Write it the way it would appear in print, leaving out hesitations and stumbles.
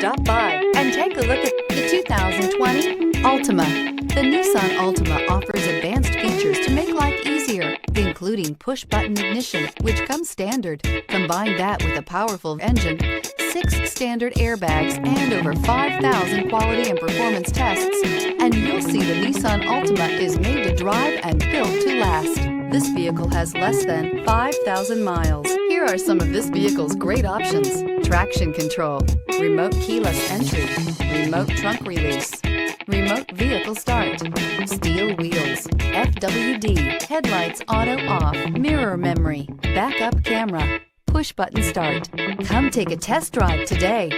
Stop by and take a look at the 2020 Altima. The Nissan Altima offers advanced features to make life easier, including push-button ignition, which comes standard. Combine that with a powerful engine, 6 standard airbags, and over 5,000 quality and performance tests, and you'll see the Nissan Altima is made to drive and built to last. This vehicle has less than 5,000 miles. Here are some of this vehicle's great options: traction control, remote keyless entry, remote trunk release, remote vehicle start, steel wheels, FWD, headlights auto off, mirror memory, backup camera, push button start. Come take a test drive today.